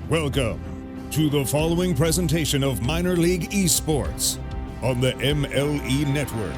Welcome to the following presentation of Minor League Esports on the MLE Network.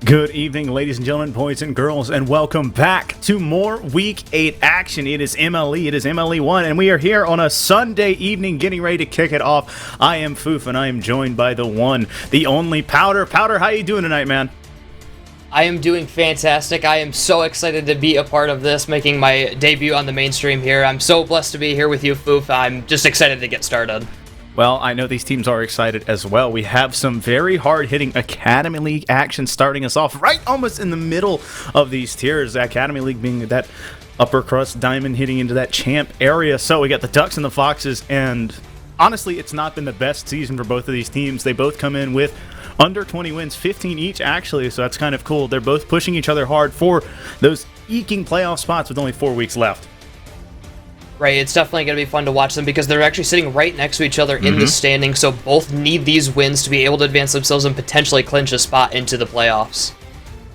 Good evening, ladies and gentlemen, boys and girls, and welcome back to more Week 8 action. It is MLE, it is MLE 1, and we are here on a Sunday evening getting ready to kick it off. I am Foof, and I am joined by the one, the only Powder. Powder, how you doing tonight, man? I am doing fantastic. I am so excited to be a part of this, making my debut on the mainstream here. I'm so blessed to be here with you, Foof. I'm just excited to get started. Well, I know these teams are excited as well. We have some very hard-hitting Academy League action starting us off right almost in the middle of these tiers. Academy League being that upper crust diamond hitting into that champ area. So we got the Ducks and the Foxes, and honestly, it's not been the best season for both of these teams. They both come in with under 20 wins, 15 each actually, so that's kind of cool. They're both pushing each other hard for those eking playoff spots with only 4 weeks left. Right, it's definitely going to be fun to watch them because they're actually sitting right next to each other in the standing, so both need these wins to be able to advance themselves and potentially clinch a spot into the playoffs.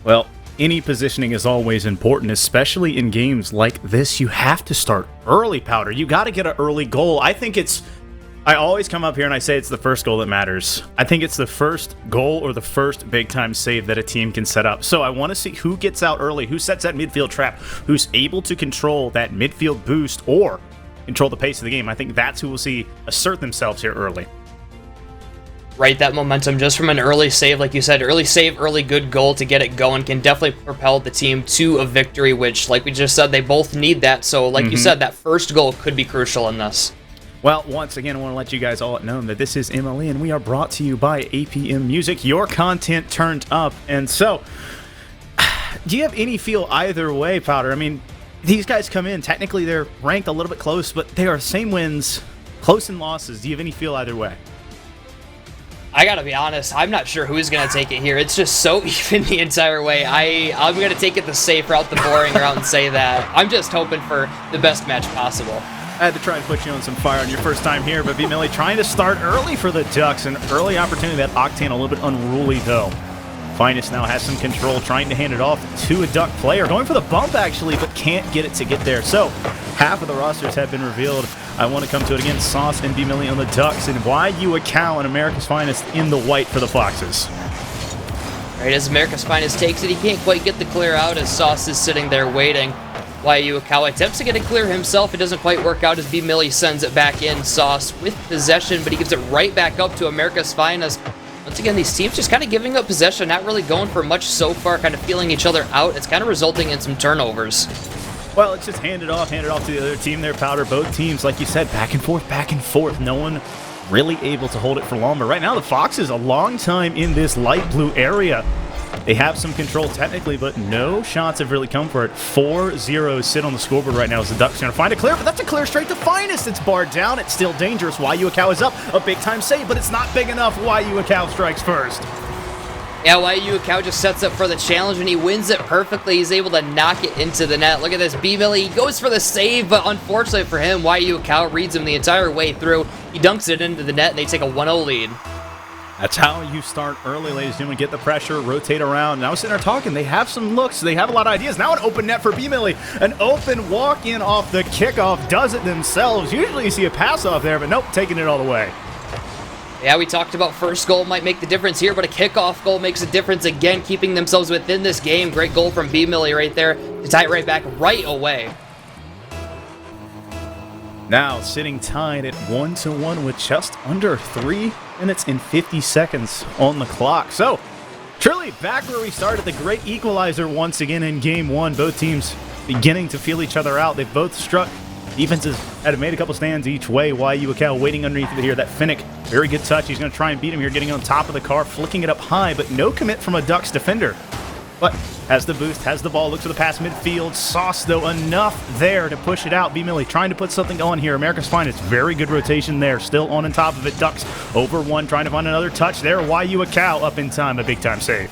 Well, any positioning is always important, especially in games like this. You have to start early, Powder. You got to get an early goal. I always come up here and I say it's the first goal that matters. I think it's the first goal or the first big-time save that a team can set up. So I want to see who gets out early, who sets that midfield trap, who's able to control that midfield boost or control the pace of the game. I think that's who we'll see assert themselves here early. Right, that momentum just from an early save, like you said, early save, early good goal to get it going can definitely propel the team to a victory, which, like we just said, they both need that. So, like you said, that first goal could be crucial in this. Well, once again, I want to let you guys all know that this is MLE, and we are brought to you by APM Music, your content turned up. And so, do you have any feel either way, Powder? I mean, these guys come in, technically they're ranked a little bit close, but they are same wins, close in losses. Do you have any feel either way? I gotta be honest, I'm not sure who's gonna take it here. It's just so even the entire way. I'm gonna take it the safe route, the boring route, and say that I'm just hoping for the best match possible. I had to try and put you on some fire on your first time here, but MLE trying to start early for the Ducks. An early opportunity, that Octane a little bit unruly though. Finest now has some control, trying to hand it off to a Duck player. Going for the bump actually, but can't get it to get there. So half of the rosters have been revealed. I want to come to it again. Sauce and MLE on the Ducks, and YU a Cow and America's Finest in the white for the Foxes. Right, as America's Finest takes it, he can't quite get the clear out as Sauce is sitting there waiting. YU Akawa attempts to get it clear himself. It doesn't quite work out as MLE sends it back in. Sauce with possession, but he gives it right back up to America's Finest. Once again, these teams just kind of giving up possession, not really going for much so far, kind of feeling each other out. It's kind of resulting in some turnovers. Well, it's just hand it off to the other team there, Powder. Both teams, like you said, back and forth. No one really able to hold it for long. But right now, the Foxes, a long time in this light blue area. They have some control technically, but no shots have really come for it. 4-0 sit on the scoreboard right now as the Ducks are going to find a clear, but that's a clear straight to Finest. It's barred down. It's still dangerous. YU Akaw is up. A big-time save, but it's not big enough. YU Akaw strikes first. Yeah, YU Akaw just sets up for the challenge, and he wins it perfectly. He's able to knock it into the net. Look at this. MLE, he goes for the save, but unfortunately for him, YU Akaw reads him the entire way through. He dunks it into the net, and they take a 1-0 lead. That's how you start early, ladies and gentlemen. Get the pressure, rotate around. Now sitting there talking, they have some looks, they have a lot of ideas. Now an open net for MLE. An open walk-in off the kickoff, does it themselves. Usually you see a pass off there, but nope, taking it all the way. Yeah, we talked about first goal might make the difference here, but a kickoff goal makes a difference again, keeping themselves within this game. Great goal from MLE right there to tie it right back right away. Now sitting tied at 1-1 with just under 3 minutes and 50 seconds on the clock. So, truly back where we started, the great equalizer once again in game one. Both teams beginning to feel each other out. They've both struck. Defenses had made a couple stands each way. YU Akaw waiting underneath of it here. That Finnick, very good touch. He's going to try and beat him here, getting on top of the car, flicking it up high, but no commit from a Ducks defender. but has the boost, has the ball, looks for the pass midfield. Sauce, though, enough there to push it out. B-Millie trying to put something on here. America's Finest, very good rotation there. Still on top of it. Ducks over one, trying to find another touch there. YU a cow up in time, a big-time save.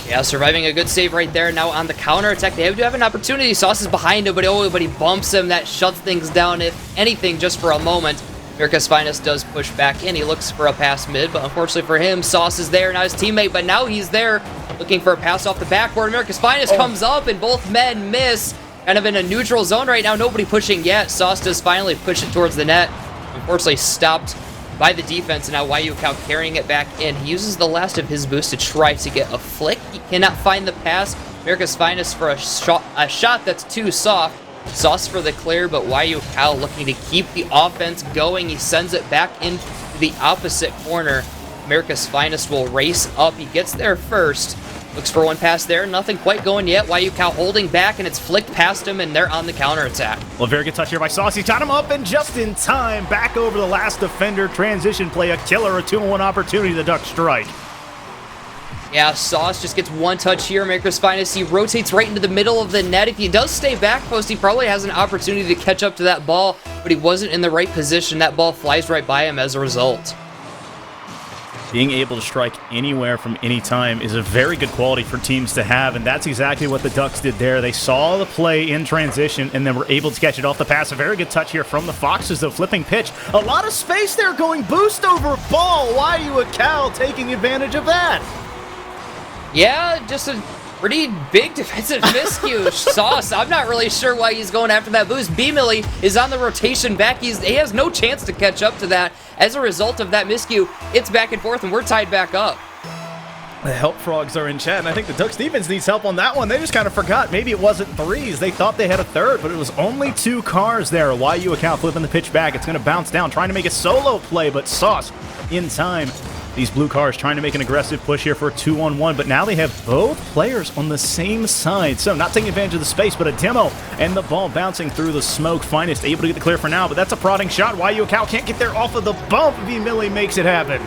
Yeah, surviving a good save right there. Now on the counter attack, they do have an opportunity. Sauce is behind him, but he bumps him. That shuts things down, if anything, just for a moment. America's Finest does push back in. He looks for a pass mid, but unfortunately for him, Sauce is there, not his teammate, but now he's there looking for a pass off the backboard. America's Finest comes up, and both men miss. Kind of in a neutral zone right now. Nobody pushing yet. Sauce does finally push it towards the net. Unfortunately stopped by the defense, and now YU Cal carrying it back in. He uses the last of his boost to try to get a flick. He cannot find the pass. America's Finest for a shot that's too soft. Sauce for the clear, but YU Cal looking to keep the offense going. He sends it back into the opposite corner. America's Finest will race up. He gets there first. Looks for one pass there. Nothing quite going yet. YU Cal holding back, and it's flicked past him, and they're on the counterattack. Well, very good touch here by Sauce. He's got him up, and just in time, back over the last defender. Transition play, a killer, a 2-on-1 opportunity. The Ducks strike. Yeah, Sauce just gets one touch here. America's Finest, he rotates right into the middle of the net. If he does stay back post, he probably has an opportunity to catch up to that ball, but he wasn't in the right position. That ball flies right by him as a result. Being able to strike anywhere from any time is a very good quality for teams to have, and that's exactly what the Ducks did there. They saw the play in transition and then were able to catch it off the pass. A very good touch here from the Foxes, though, flipping pitch. A lot of space there, going boost over ball. YU a Cal taking advantage of that. Yeah, just a pretty big defensive miscue. Sauce, I'm not really sure why he's going after that boost. B-Millie is on the rotation back. He has no chance to catch up to that. As a result of that miscue, it's back and forth, and we're tied back up. The help frogs are in chat, and I think the Ducks defense needs help on that one. They just kind of forgot. Maybe it wasn't threes. They thought they had a third, but it was only 2 cars there. YU a Cal flipping the pitch back. It's going to bounce down, trying to make a solo play, but Sauce in time. These blue cars trying to make an aggressive push here for a 2-on-1, but now they have both players on the same side. So not taking advantage of the space, but a demo, and the ball bouncing through the smoke. Finest able to get the clear for now, but that's a prodding shot. YU Cal can't get there off of the bump. B-Millie makes it happen.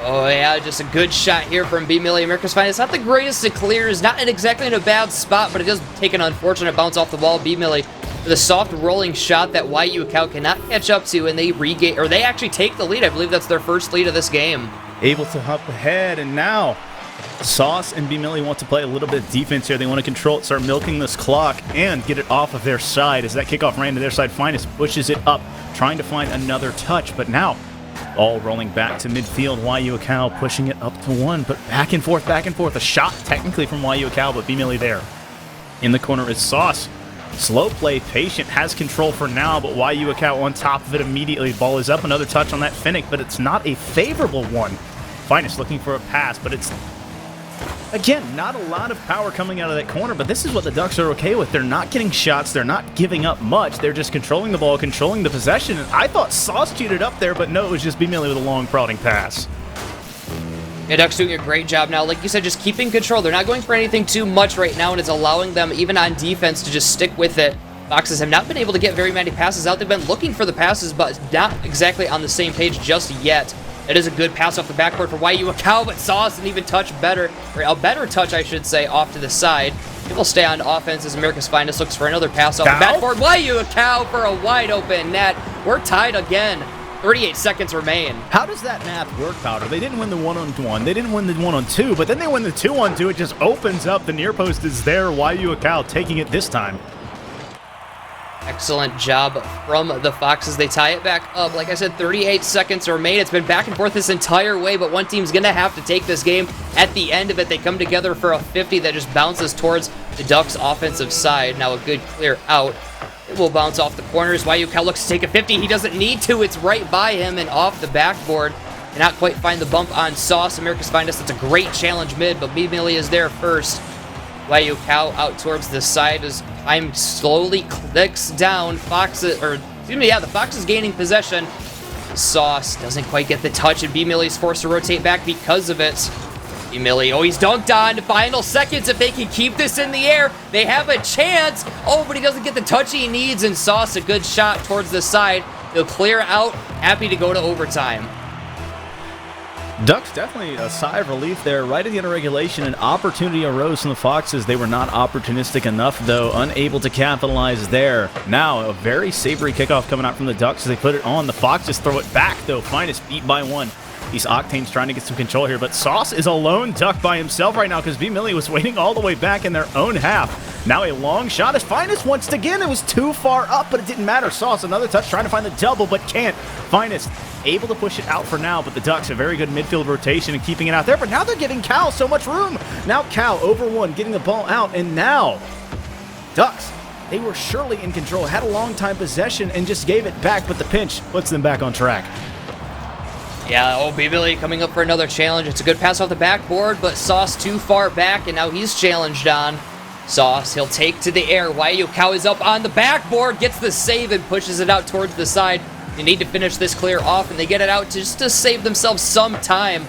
Oh yeah, just a good shot here from B-Millie. America's Finest, not the greatest of clears, not exactly in a bad spot, but it does take an unfortunate bounce off the ball. B-Millie with a soft rolling shot that YU Cal cannot catch up to, and they regain, or they actually take the lead. I believe that's their first lead of this game. Able to hop ahead, and now Sauce and B-Millie want to play a little bit of defense here. They want to control it, start milking this clock, and get it off of their side. As that kickoff ran to their side, Finest pushes it up, trying to find another touch, but now all rolling back to midfield. YU Cal pushing it up to 1, but back and forth, back and forth. A shot technically from YU Cal, but B-Millie there. In the corner is Sauce. Slow play, patient, has control for now, but YU Cal on top of it immediately. Ball is up, another touch on that Finnick, but it's not a favorable one. Finest looking for a pass, but it's, again, not a lot of power coming out of that corner, but this is what the Ducks are okay with. They're not getting shots, they're not giving up much, they're just controlling the ball, controlling the possession, and I thought Sauce cheated up there, but no, it was just B-Millie with a long prodding pass. Yeah, Ducks doing a great job now. Like you said, just keeping control. They're not going for anything too much right now, and it's allowing them, even on defense, to just stick with it. Foxes have not been able to get very many passes out. They've been looking for the passes, but not exactly on the same page just yet. It is a good pass off the backboard for YU Cal, but Sauce an even touch better, or a better touch, I should say, off to the side. It will stay on offense as America's Finest looks for another pass off the backboard. YU Cal for a wide open net. We're tied again. 38 seconds remain. How does that math work, Powder? They didn't win the 1-on-1, they didn't win the 1-on-2, but then they win the 2-on-2. It just opens up. The near post is there. YU Cal taking it this time. Excellent job from the Foxes. They tie it back up. Like I said, 38 seconds remain. It's been back and forth this entire way, but one team's going to have to take this game. At the end of it, they come together for a 50 that just bounces towards the Ducks' offensive side. Now a good clear out. It will bounce off the corners. YU Cal looks to take a 50. He doesn't need to. It's right by him and off the backboard. Cannot quite find the bump on Sauce. America's Finest. That's a great challenge mid, but B-Millie is there first. YU Cal out towards the side as time slowly clicks down. The Foxes gaining possession. Sauce doesn't quite get the touch, and B-Millie's forced to rotate back because of it. B-Millie, he's dunked on. Final seconds. If they can keep this in the air, they have a chance. Oh, but he doesn't get the touch he needs, and Sauce, a good shot towards the side. He'll clear out. Happy to go to overtime. Ducks definitely a sigh of relief there. Right at the end of regulation, an opportunity arose from the Foxes. They were not opportunistic enough, though, unable to capitalize there. Now, a very savory kickoff coming out from the Ducks as they put it on. The Foxes throw it back, though. Finest beat by one. These Octanes trying to get some control here, but Sauce is a lone Duck by himself right now because B-Millie was waiting all the way back in their own half. Now a long shot as Finest once again. It was too far up, but it didn't matter. Sauce, another touch, trying to find the double, but can't. Finest able to push it out for now, but the Ducks a very good midfield rotation and keeping it out there, but now they're giving Cal so much room. Now Cal over one, getting the ball out, and now Ducks, they were surely in control, had a long time possession, and just gave it back, but the pinch puts them back on track. Yeah, B-Millie coming up for another challenge. It's a good pass off the backboard, but Sauce too far back, and now he's challenged on. Sauce, he'll take to the air. Waiyu Cow is up on the backboard, gets the save and pushes it out towards the side. They need to finish this clear off, and they get it out just to save themselves some time.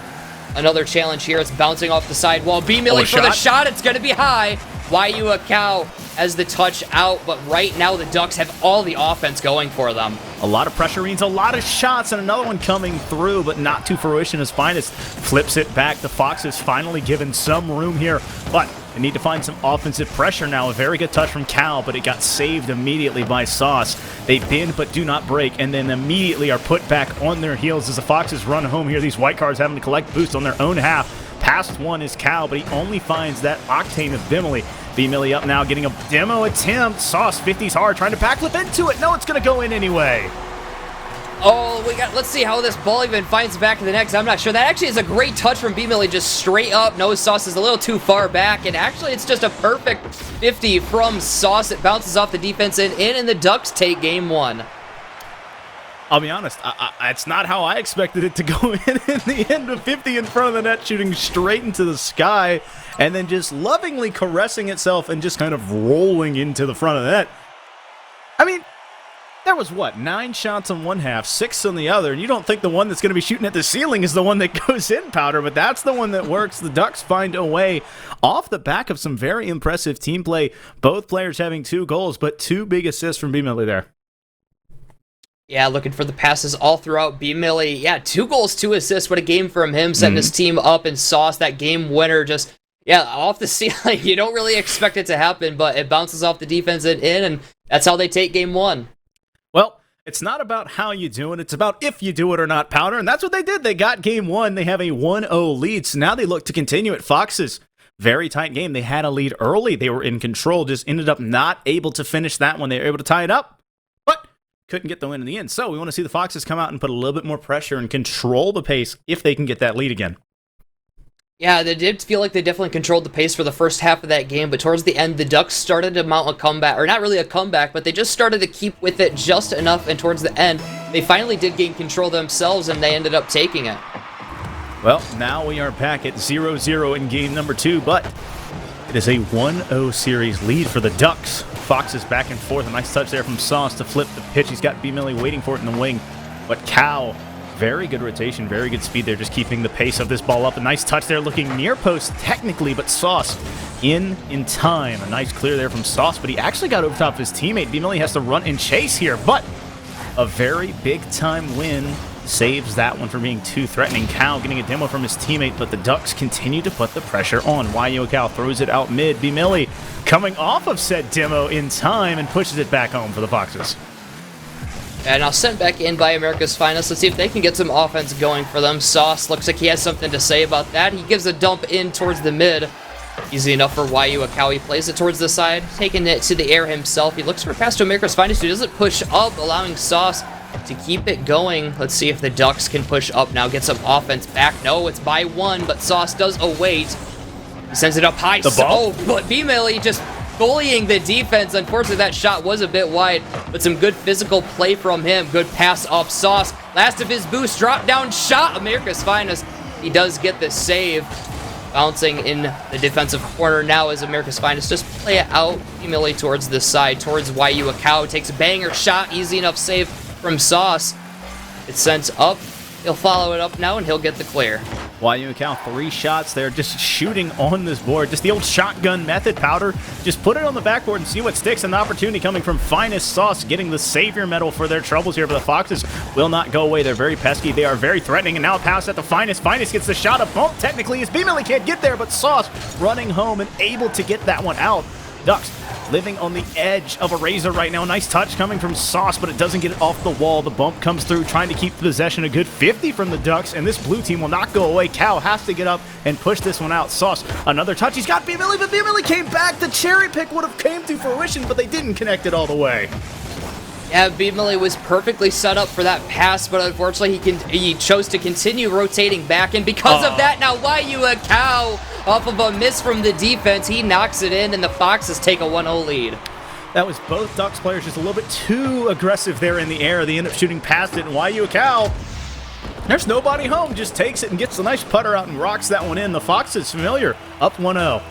Another challenge here. It's bouncing off the sidewall. B-Millie for the shot. It's going to be high. Waiyu Cow has the touch out, but right now the Ducks have all the offense going for them. A lot of pressure means a lot of shots, and another one coming through, but not to fruition as Finest flips it back. The Foxes finally given some room here, but they need to find some offensive pressure now. A very good touch from Cal, but it got saved immediately by Sauce. They bend but do not break, and then immediately are put back on their heels as the Foxes run home here. These white cards having to collect boost on their own half. Past one is Cal, but he only finds that Octane of B-Millie. B-Millie up now, getting a demo attempt. Sauce 50s hard, trying to backflip into it. No, it's going to go in anyway. Oh, let's see how this ball even finds back to the net. I'm not sure. That actually is a great touch from B-Millie, just straight up. No, Sauce is a little too far back, and actually it's just a perfect 50 from Sauce. It bounces off the defense and the Ducks take game one. I'll be honest, it's not how I expected it to go in the end of 50 in front of the net, shooting straight into the sky, and then just lovingly caressing itself and just kind of rolling into the front of the net. I mean, there was, 9 shots on one half, 6 on the other, and you don't think the one that's going to be shooting at the ceiling is the one that goes in, Powder, but that's the one that works. The Ducks find a way off the back of some very impressive team play, both players having 2 goals, but 2 big assists from B-Millie there. Yeah, looking for the passes all throughout. B-Millie, yeah, 2 goals, 2 assists. What a game from him, setting his team up, and Sauce, that game winner, just, yeah, off the ceiling. You don't really expect it to happen, but it bounces off the defense and in, and that's how they take game one. Well, it's not about how you do it, it's about if you do it or not, Powder, and that's what they did. They got game one. They have a 1-0 lead, so now they look to continue it. Foxes, very tight game. They had a lead early. They were in control, just ended up not able to finish that one. They were able to tie it up, but couldn't get the win in the end. So we want to see the Foxes come out and put a little bit more pressure and control the pace if they can get that lead again. Yeah, they did feel like they definitely controlled the pace for the first half of that game, but towards the end, the Ducks started to mount a comeback, or not really a comeback, but they just started to keep with it just enough, and towards the end, they finally did gain control themselves, and they ended up taking it. Well, now we are back at 0-0 in game number 2, but it is a 1-0 series lead for the Ducks. Foxes back and forth. A nice touch there from Sauce to flip the pitch. He's got B-Millie waiting for it in the wing. But Cow, very good rotation, very good speed there, just keeping the pace of this ball up. A nice touch there, looking near post technically, but Sauce in time. A nice clear there from Sauce, but he actually got over top of his teammate. B-Millie has to run and chase here, but a very big-time win saves that one from being too threatening. Cow getting a demo from his teammate, but the Ducks continue to put the pressure on. Waiyu Cow throws it out mid. B-Millie coming off of said demo in time and pushes it back home for the Foxes. And now sent back in by America's Finest. Let's see if they can get some offense going for them. Sauce looks like he has something to say about that. He gives a dump in towards the mid. Easy enough for Waiyu Cow. He plays it towards the side, taking it to the air himself. He looks for a pass to America's Finest, who doesn't push up, allowing Sauce to keep it going. Let's see if the Ducks can push up now, get some offense back. No, it's by 1, but Sauce does await. He sends it up high. The ball? Oh, but B-Millie just bullying the defense. Unfortunately, that shot was a bit wide, but some good physical play from him. Good pass off Sauce. Last of his boost, drop down shot. America's Finest. He does get the save. Bouncing in the defensive corner now as America's Finest just play it out. B-Millie towards the side, towards Waiyu Cow. Takes a banger shot. Easy enough save from Sauce. It's sent up. He'll follow it up now, and he'll get the clear. YU Cal 3 shots there, just shooting on this board. Just the old shotgun method, Powder. Just put it on the backboard and see what sticks. And the opportunity coming from Finest Sauce, getting the Savior medal for their troubles here. But the Foxes will not go away. They're very pesky. They are very threatening. And now a pass at the Finest. Finest gets the shot. A bump technically as B-Millie can't get there, but Sauce running home and able to get that one out. Ducks living on the edge of a razor right now. Nice touch coming from Sauce, but it doesn't get it off the wall. The bump comes through, trying to keep possession. A good 50 from the Ducks, and this blue team will not go away. Cal has to get up and push this one out. Sauce, another touch. He's got B-Millie, but B-Millie came back. The cherry pick would have came to fruition, but they didn't connect it all the way. Yeah, B-Millie was perfectly set up for that pass, but unfortunately he chose to continue rotating back, and because of that, now YU Cal, off of a miss from the defense, he knocks it in, and the Foxes take a 1-0 lead. That was both Ducks players just a little bit too aggressive there in the air. They end up shooting past it, and YU Cal, there's nobody home, just takes it and gets a nice putter out and rocks that one in. The Foxes familiar, up 1-0.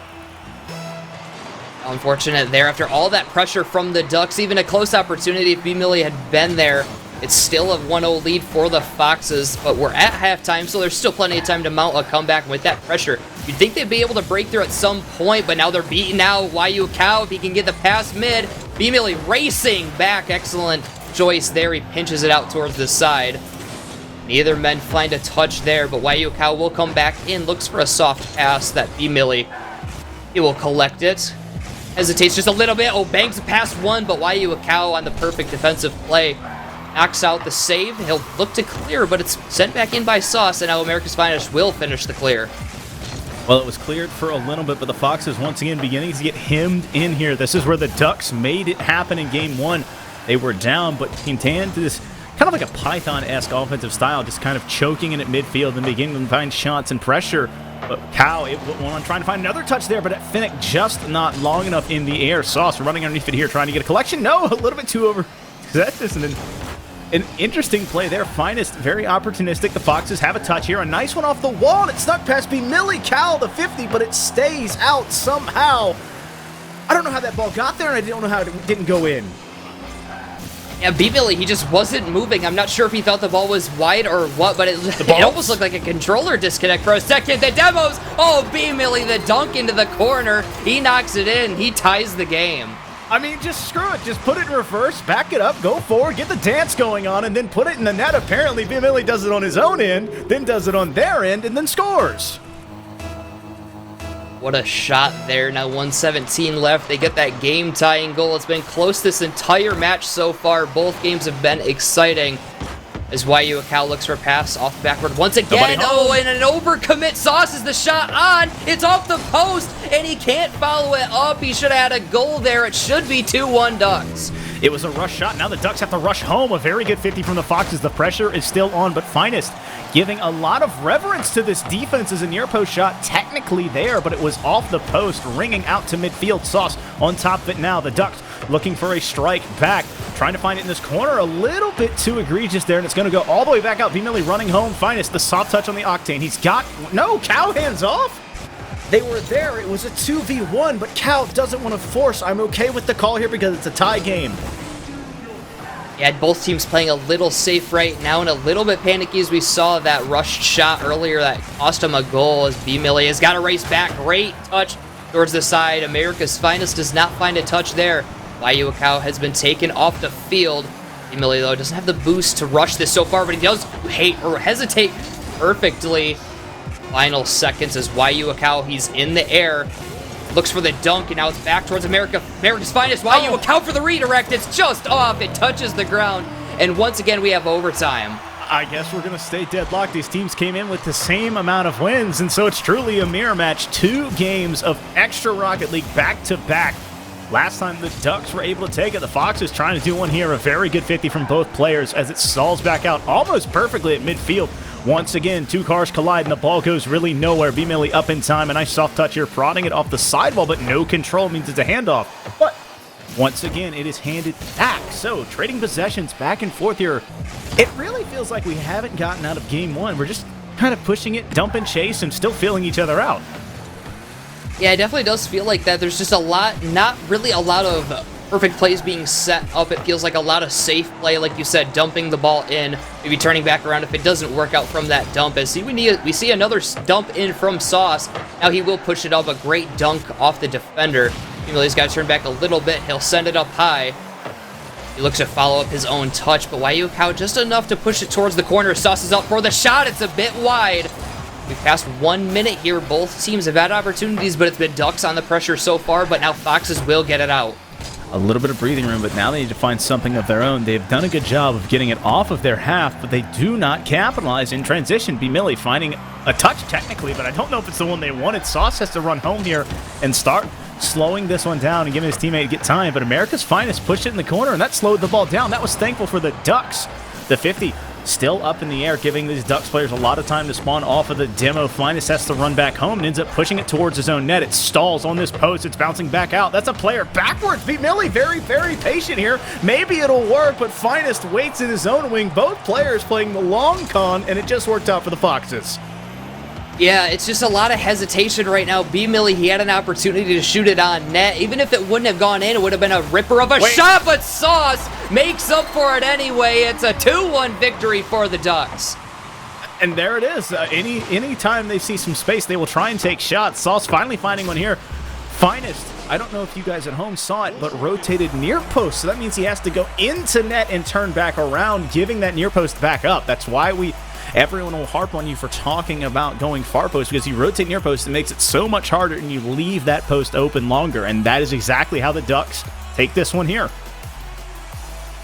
Unfortunate there after all that pressure from the Ducks. Even a close opportunity if B-Millie had been there. It's still a 1-0 lead for the Foxes, but we're at halftime, so there's still plenty of time to mount a comeback. And with that pressure, you'd think they'd be able to break through at some point, but now they're beating out YU Cal. If he can get the pass mid, B-Millie racing back. Excellent choice there. He pinches it out towards the side. Neither men find a touch there, but YU Cal will come back in, looks for a soft pass that B-Millie, he will collect it. Hesitates just a little bit. Oh, bangs past one, but YU Cal on the perfect defensive play knocks out the save. He'll look to clear, but it's sent back in by Sauce, and now America's Finest will finish the clear. Well, it was cleared for a little bit, but the Foxes once again beginning to get hemmed in here. This is where the Ducks made it happen in game one. They were down, but Quintan to this kind of like a Python-esque offensive style, just kind of choking in at midfield and beginning to find shots and pressure. But Cal trying to find another touch there, but at Finnick just not long enough in the air. Sauce running underneath it here, trying to get a collection. No, a little bit too over. That's just an interesting play there. Finest, very opportunistic. The Foxes have a touch here. A nice one off the wall, and it snuck past B-Millie. Cal, the 50, but it stays out somehow. I don't know how that ball got there, and I don't know how it didn't go in. Yeah, B-Millie, he just wasn't moving. I'm not sure if he thought the ball was wide or what, but it almost looked like a controller disconnect for a second. The demos, oh, B-Millie, the dunk into the corner. He knocks it in. He ties the game. I mean, just screw it. Just put it in reverse, back it up, go forward, get the dance going on, and then put it in the net. Apparently, B-Millie does it on his own end, then does it on their end, and then scores. What a shot there. Now 1:17 left. They get that game-tying goal. It's been close this entire match so far. Both games have been exciting. As YU Cal looks for a pass off the backward once again. Oh, and an overcommit. Sauce is the shot on. It's off the post, and he can't follow it up. He should have had a goal there. It should be 2-1 Ducks. It was a rush shot. Now the Ducks have to rush home. A very good 50 from the Foxes. The pressure is still on, but Finest giving a lot of reverence to this defense as a near post shot technically there, but it was off the post, ringing out to midfield. Sauce on top of it now. The Ducks looking for a strike back, trying to find it in this corner. A little bit too egregious there, and it's going to go all the way back out. B-Millie running home. Finest, the soft touch on the Octane. He's got, no, Cal hands off. They were there. It was a 2v1, but Cal doesn't want to force. I'm okay with the call here because it's a tie game. Yeah, both teams playing a little safe right now and a little bit panicky as we saw that rushed shot earlier that cost him a goal as B-Millie has got to race back. Great touch towards the side. America's Finest does not find a touch there. YU Cal has been taken off the field. B-Millie, though, doesn't have the boost to rush this so far, but he does hesitate perfectly. Final seconds as YU Cal, he's in the air. Looks for the dunk, and now it's back towards America's Finest. YU Cal for the redirect. It's just off. It touches the ground. And once again, we have overtime. I guess we're going to stay deadlocked. These teams came in with the same amount of wins, and so it's truly a mirror match. 2 games of extra Rocket League back-to-back. Last time the Ducks were able to take it, the Foxes trying to do one here. A very good 50 from both players as it stalls back out almost perfectly at midfield. Once again, 2 cars collide and the ball goes really nowhere. B-Millie up in time. A nice soft touch here, prodding it off the sidewall, but no control means it's a handoff. But once again, it is handed back. So trading possessions back and forth here. It really feels like we haven't gotten out of game one. We're just kind of pushing it, dump and chase, and still feeling each other out. Yeah, it definitely does feel like that. There's just not really a lot of perfect plays being set up. It feels like a lot of safe play, like you said, dumping the ball in, maybe turning back around if it doesn't work out from that dump. As we see another dump in from Sauce. Now he will push it up, a great dunk off the defender. He's got to turn back a little bit. He'll send it up high. He looks to follow up his own touch, but Waiukau just enough to push it towards the corner. Sauce is up for the shot. It's a bit wide. We've passed 1 minute here. Both teams have had opportunities, but it's been Ducks on the pressure so far, but now Foxes will get it out. A little bit of breathing room, but now they need to find something of their own. They've done a good job of getting it off of their half, but they do not capitalize in transition. B-Millie finding a touch technically, but I don't know if it's the one they wanted. Sauce has to run home here and start slowing this one down and giving his teammate get time, but America's Finest pushed it in the corner, and that slowed the ball down. That was thankful for the Ducks. The 50 still up in the air, giving these Ducks players a lot of time to spawn off of the demo. Finest has to run back home and ends up pushing it towards his own net. It stalls on this post. It's bouncing back out. That's a player backwards. B-Millie very, very patient here. Maybe it'll work, but Finest waits in his own wing. Both players playing the long con, and it just worked out for the Foxes. Yeah, it's just a lot of hesitation right now. B-Millie, he had an opportunity to shoot it on net. Even if it wouldn't have gone in, it would have been a ripper of a shot, but Sauce makes up for it anyway. It's a 2-1 victory for the Ducks. And there it is. Any time they see some space, they will try and take shots. Sauce finally finding one here. Finest, I don't know if you guys at home saw it, but rotated near post. So that means he has to go into net and turn back around, giving that near post back up. That's why everyone will harp on you for talking about going far post, because you rotate near post, it makes it so much harder and you leave that post open longer. And that is exactly how the Ducks take this one here.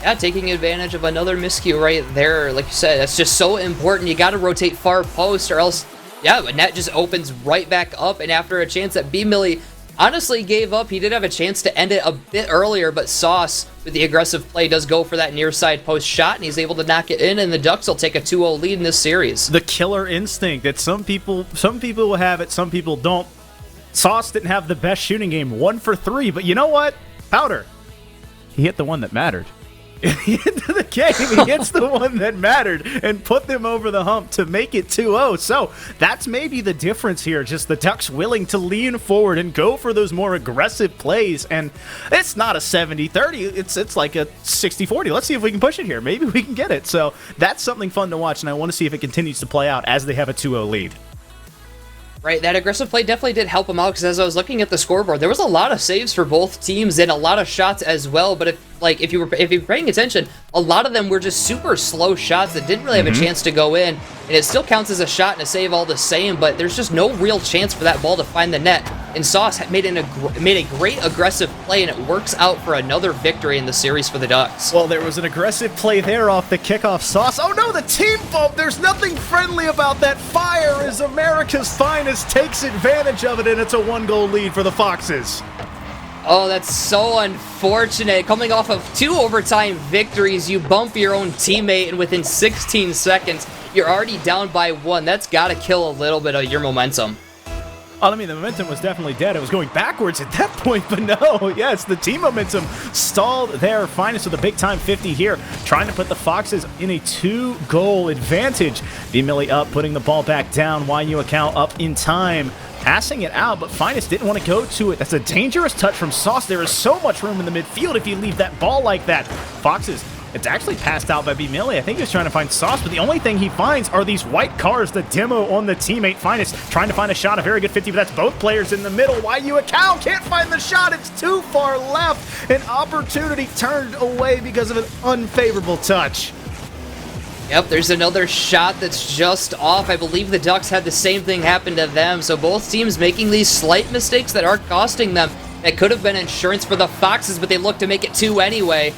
Yeah, taking advantage of another miscue right there. Like you said, that's just so important. You got to rotate far post or else, yeah, the net just opens right back up. And after a chance that B-Millie honestly gave up, he did have a chance to end it a bit earlier, but Sauce, with the aggressive play, does go for that near side post shot, and he's able to knock it in, and the Ducks will take a 2-0 lead in this series. The killer instinct that some people will have it, some people don't. Sauce didn't have the best shooting game, 1 for 3, but you know what? Powder, he hit the one that mattered. At the end of the game, he hits the one that mattered and put them over the hump to make it 2-0. So that's maybe the difference here, just the Ducks willing to lean forward and go for those more aggressive plays. And it's not a 70-30, it's like a 60-40. Let's see if we can push it here. Maybe we can get it. So that's something fun to watch, and I want to see if it continues to play out as they have a 2-0 lead. Right, that aggressive play definitely did help him out, because as I was looking at the scoreboard, there was a lot of saves for both teams and a lot of shots as well. But if you were paying attention, a lot of them were just super slow shots that didn't really have a chance to go in, and it still counts as a shot and a save all the same. But there's just no real chance for that ball to find the net. And Sauce made a great aggressive play, and it works out for another victory in the series for the Ducks. Well, there was an aggressive play there off the kickoff. Sauce. Oh no, the team bump. There's nothing friendly about that. Fire as America's Finest takes advantage of it, and it's a 1-goal lead for the Foxes. Oh, that's so unfortunate. Coming off of 2 overtime victories, you bump your own teammate, and within 16 seconds, you're already down by 1. That's got to kill a little bit of your momentum. Oh, I mean, the momentum was definitely dead. It was going backwards at that point, but no. Yes, the team momentum stalled there. Finest with a big-time 50 here, trying to put the Foxes in a 2-goal advantage. B-Millie up, putting the ball back down. Waiukau up in time, passing it out, but Finest didn't want to go to it. That's a dangerous touch from Sauce. There is so much room in the midfield if you leave that ball like that. Foxes, it's actually passed out by B-Millie. I think he was trying to find Sauce, but the only thing he finds are these white cars, the demo on the teammate. Finest trying to find a shot, a very good 50, but that's both players in the middle. Waiukau can't find the shot. It's too far left. An opportunity turned away because of an unfavorable touch. Yep, there's another shot that's just off. I believe the Ducks had the same thing happen to them, so both teams making these slight mistakes that are costing them. That could have been insurance for the Foxes, but they look to make it 2 anyway.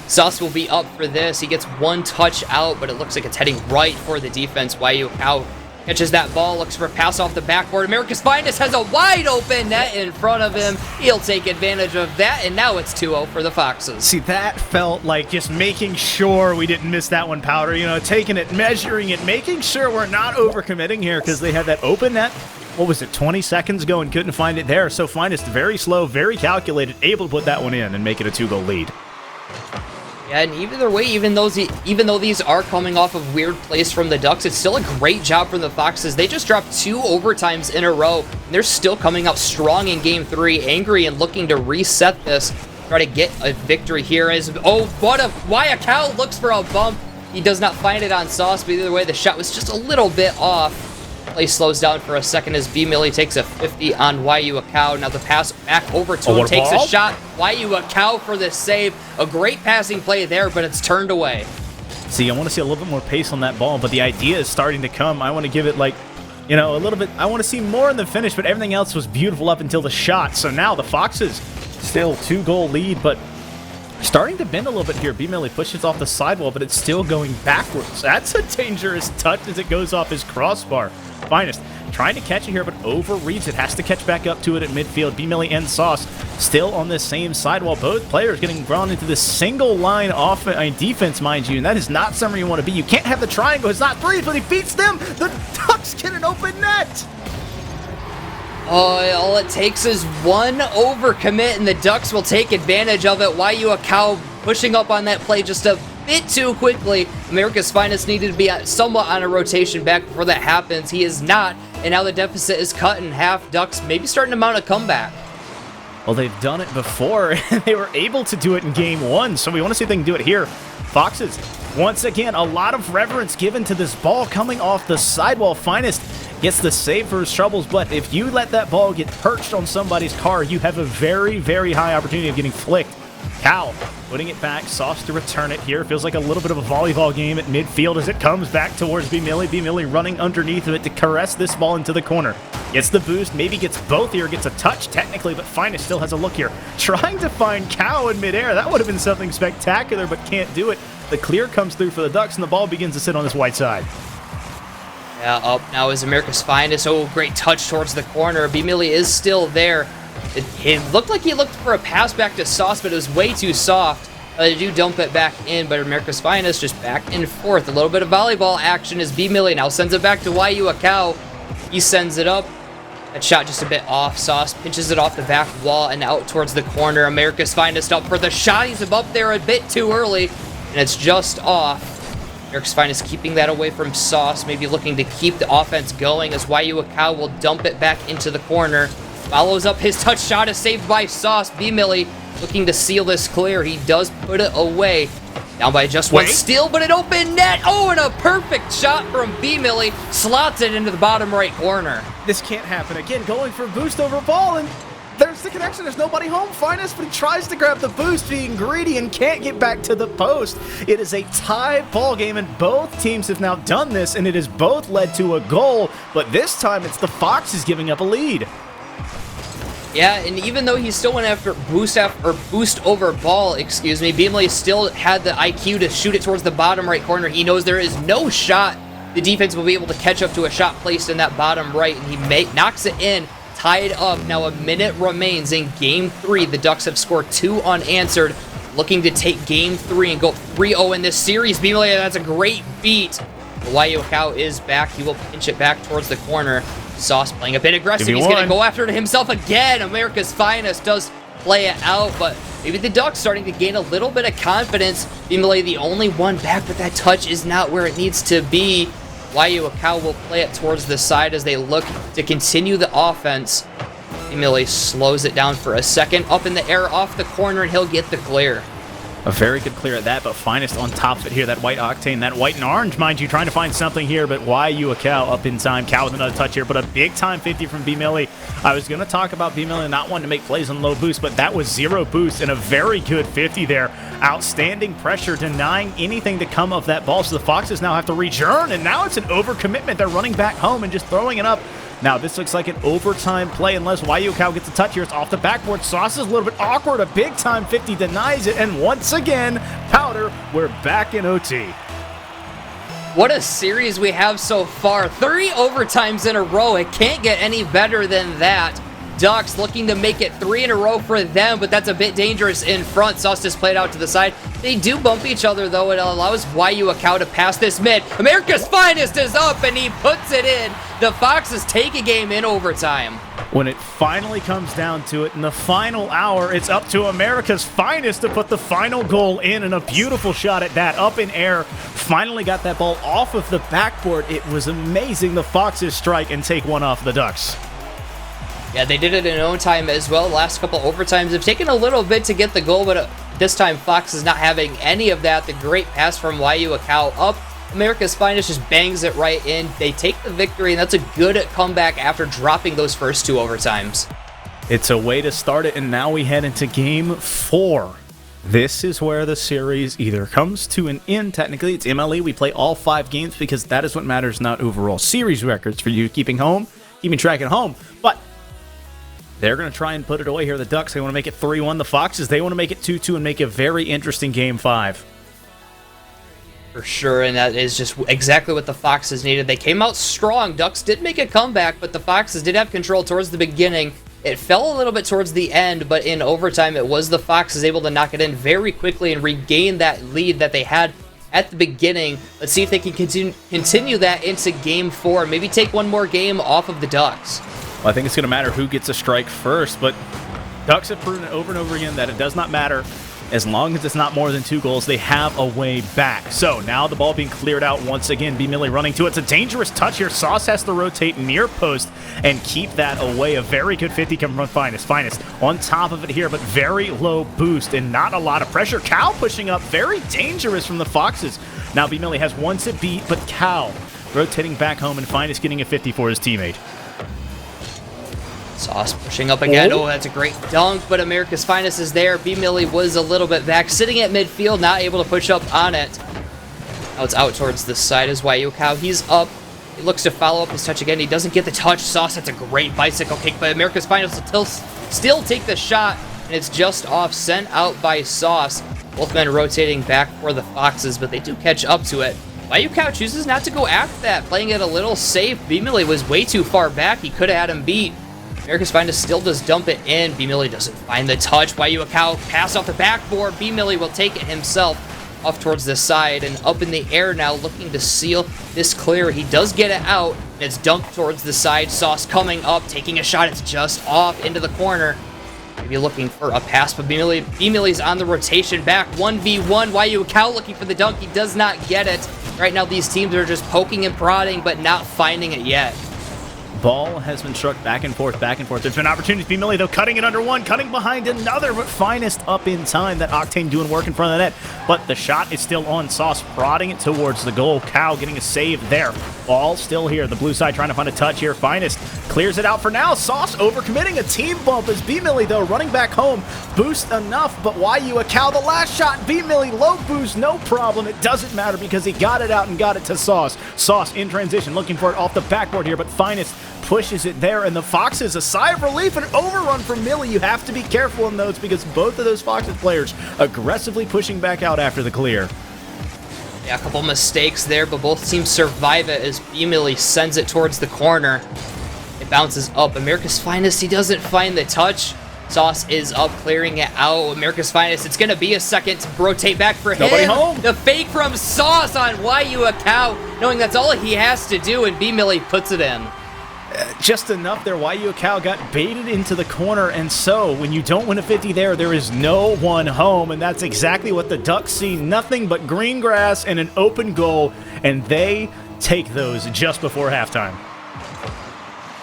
Sauce will be up for this. He gets 1 touch out, but it looks like it's heading right for the defense. Waiukau catches that ball, looks for a pass off the backboard. America's Finest has a wide open net in front of him. He'll take advantage of that, and now it's 2-0 for the Foxes. See, that felt like just making sure we didn't miss that one, Powder. You know, taking it, measuring it, making sure we're not overcommitting here, because they had that open net. What was it, 20 seconds ago, and couldn't find it there. So Finest, very slow, very calculated, able to put that one in and make it a 2-goal lead. Yeah, and either way, even though these are coming off of weird plays from the Ducks, it's still a great job from the Foxes. They just dropped 2 overtimes in a row, and they're still coming out strong in Game 3, angry and looking to reset this. try to get a victory here. Oh, what a Wayakao looks for a bump. He does not find it on Sauce, but either way, the shot was just a little bit off. Play slows down for a second as B-Millie takes a 50 on Wayakao. Now the pass back over to him, takes a shot. Wayakao for the save. A great passing play there, but it's turned away. See, I want to see a little bit more pace on that ball, but the idea is starting to come. I want to give it like, you know, a little bit. I want to see more in the finish, but everything else was beautiful up until the shot. So now the Foxes still 2-goal lead, but starting to bend a little bit here. B-Millie pushes off the sidewall, but it's still going backwards. That's a dangerous touch as it goes off his crossbar. Finest trying to catch it here, but overreads it. Has to catch back up to it at midfield. B-Millie and Sauce still on this same sidewall. Both players getting drawn into this single line defense, mind you, and that is not somewhere you want to be. You can't have the triangle. It's not three, but he beats them. The Ducks get an open net. Oh, all it takes is one overcommit, and the Ducks will take advantage of it. Wayakao pushing up on that play just a bit too quickly. America's Finest needed to be somewhat on a rotation back before that happens. He is not, and now the deficit is cut in half. Ducks maybe starting to mount a comeback. Well, they've done it before, and they were able to do it in game one, so we want to see if they can do it here. Foxes, once again, a lot of reverence given to this ball coming off the sidewall. Finest gets the save for his troubles, but if you let that ball get perched on somebody's car, you have a very, very high opportunity of getting flicked. Cal putting it back, Sauce to return it here. Feels like a little bit of a volleyball game at midfield as it comes back towards B-Millie. B-Millie running underneath of it to caress this ball into the corner. Gets the boost, maybe gets both here, gets a touch technically, but Finest still has a look here. Trying to find Cal in midair. That would have been something spectacular, but can't do it. The clear comes through for the Ducks, and the ball begins to sit on this white side. Yeah, up now is America's Finest. Oh, great touch towards the corner. B-Millie is still there. It looked like he looked for a pass back to Sauce, but it was way too soft. They do dump it back in, but America's Finest just back and forth. A little bit of volleyball action as B-Millie now sends it back to Wayakao. He sends it up. That shot just a bit off. Sauce pinches it off the back wall and out towards the corner. America's Finest up for the shot. He's up there a bit too early, and it's just off. America's Finest keeping that away from Sauce, maybe looking to keep the offense going as Wayakao will dump it back into the corner. Follows up his touch shot, is saved by Sauce. B-Millie looking to seal this clear. He does put it away. Down by just one steal, but an open net. Oh, and a perfect shot from B-Millie. Slots it into the bottom right corner. This can't happen again. Going for boost over ball, and there's the connection. There's nobody home. Finest, but he tries to grab the boost, being greedy, and can't get back to the post. It is a tie ball game, and both teams have now done this, and it has both led to a goal, but this time it's the Foxes giving up a lead. Yeah, and even though he still went after boost over ball, B-Millie still had the IQ to shoot it towards the bottom right corner. He knows there is no shot the defense will be able to catch up to a shot placed in that bottom right, and he knocks it in, tied up. Now a minute remains in Game 3. The Ducks have scored 2 unanswered, looking to take Game 3 and go 3-0 in this series. B-Millie, that's a great beat. Wayakao is back. He will pinch it back towards the corner. Sauce playing a bit aggressive. He's going to go after it himself again. America's Finest does play it out, but maybe the Ducks starting to gain a little bit of confidence. B-Millie the only one back, but that touch is not where it needs to be. Wayakao will play it towards the side as they look to continue the offense. B-Millie slows it down for a second. Up in the air off the corner, and he'll get the clear. A very good clear at that, but Finest on top of it here. That white octane, that white and orange, mind you, trying to find something here, but Wayakao up in time. Cal with another touch here, but a big time 50 from B-Millie. I was going to talk about B-Millie not wanting to make plays on low boost, but that was 0 boost and a very good 50 there. Outstanding pressure, denying anything to come of that ball, so the Foxes now have to return, and now it's an overcommitment. They're running back home and just throwing it up. Now, this looks like an overtime play unless Wayakao gets a touch here. It's off the backboard. Sauce is a little bit awkward. A big-time 50 denies it. And once again, Powder, we're back in OT. What a series we have so far. 3 overtimes in a row. It can't get any better than that. Ducks looking to make it 3 in a row for them, but that's a bit dangerous in front. Sauce just played out to the side. They do bump each other, though. It allows Wayakao to pass this mid. America's Finest is up, and he puts it in. The Foxes take a game in overtime. When it finally comes down to it, in the final hour, it's up to America's Finest to put the final goal in, and a beautiful shot at that, up in air. Finally got that ball off of the backboard. It was amazing. The Foxes strike and take one off the Ducks. Yeah, they did it in own time as well. The last couple overtimes have taken a little bit to get the goal, but this time Fox is not having any of that. The great pass from YU Akau up. America's Finest just bangs it right in. They take the victory, and that's a good comeback after dropping those first 2 overtimes. It's a way to start it, and now we head into Game 4. This is where the series either comes to an end. Technically, it's MLE. We play all 5 games because that is what matters, not overall series records for you keeping track at home. But they're going to try and put it away here. The Ducks, they want to make it 3-1. The Foxes, they want to make it 2-2 and make a very interesting Game 5. For sure, and that is just exactly what the Foxes needed. They came out strong. Ducks did make a comeback, but the Foxes did have control towards the beginning. It fell a little bit towards the end, but in overtime, it was the Foxes able to knock it in very quickly and regain that lead that they had at the beginning. Let's see if they can continue that into Game 4, maybe take one more game off of the Ducks. Well, I think it's going to matter who gets a strike first, but Ducks have proven over and over again that it does not matter. As long as it's not more than 2 goals, they have a way back. So now the ball being cleared out once again. B-Millie running to it. It's a dangerous touch here. Sauce has to rotate near post and keep that away. A very good 50 coming from Finest. Finest on top of it here, but very low boost and not a lot of pressure. Cal pushing up. Very dangerous from the Foxes. Now B-Millie has one to beat, but Cal rotating back home and Finest getting a 50 for his teammate. Sauce pushing up again. Oh, that's a great dunk, but America's Finest is there. B-Millie was a little bit back, sitting at midfield, not able to push up on it. Now it's out towards the side as YU Akau. He's up. He looks to follow up his touch again. He doesn't get the touch. Sauce, that's a great bicycle kick, but America's Finest will still take the shot, and it's just off, sent out by Sauce. Both men rotating back for the Foxes, but they do catch up to it. YU Akau chooses not to go after that, playing it a little safe. B-Millie was way too far back. He could have had him beat. America's Finest still does dump it in. B-Millie doesn't find the touch. YU Akau pass off the backboard. B-Millie will take it himself off towards the side and up in the air now, looking to seal this clear. He does get it out, and it's dumped towards the side. Sauce coming up, taking a shot. It's just off into the corner. Maybe looking for a pass, but B-Millie's on the rotation back. 1v1. YU Akau looking for the dunk. He does not get it. Right now, these teams are just poking and prodding, but not finding it yet. Ball has been struck back and forth, back and forth. There's been opportunities. B-Millie, though, cutting it under one, cutting behind another, but Finest up in time. That Octane doing work in front of the net, but the shot is still on. Sauce prodding it towards the goal. Cow getting a save there. Ball still here. The blue side trying to find a touch here. Finest clears it out for now. Sauce overcommitting a team bump as B-Millie, though, running back home. Boost enough, but YU Akau, the last shot. B-Millie, low boost, no problem. It doesn't matter because he got it out and got it to Sauce. Sauce in transition, looking for it off the backboard here, but Finest pushes it there, and the Foxes, a sigh of relief, an overrun from Millie. You have to be careful in those because both of those Foxes players aggressively pushing back out after the clear. Yeah, a couple mistakes there, but both teams survive it as B-Millie sends it towards the corner. It bounces up. America's Finest, he doesn't find the touch. Sauce is up, clearing it out. America's Finest, it's going to be a second to rotate back for him. Nobody home. The fake from Sauce on YU Akau, knowing that's all he has to do, and B-Millie puts it in. Just enough there. YU Akau got baited into the corner, and so when you don't win a 50 there, there is no one home, and that's exactly what the Ducks see. Nothing but green grass and an open goal, and they take those just before halftime.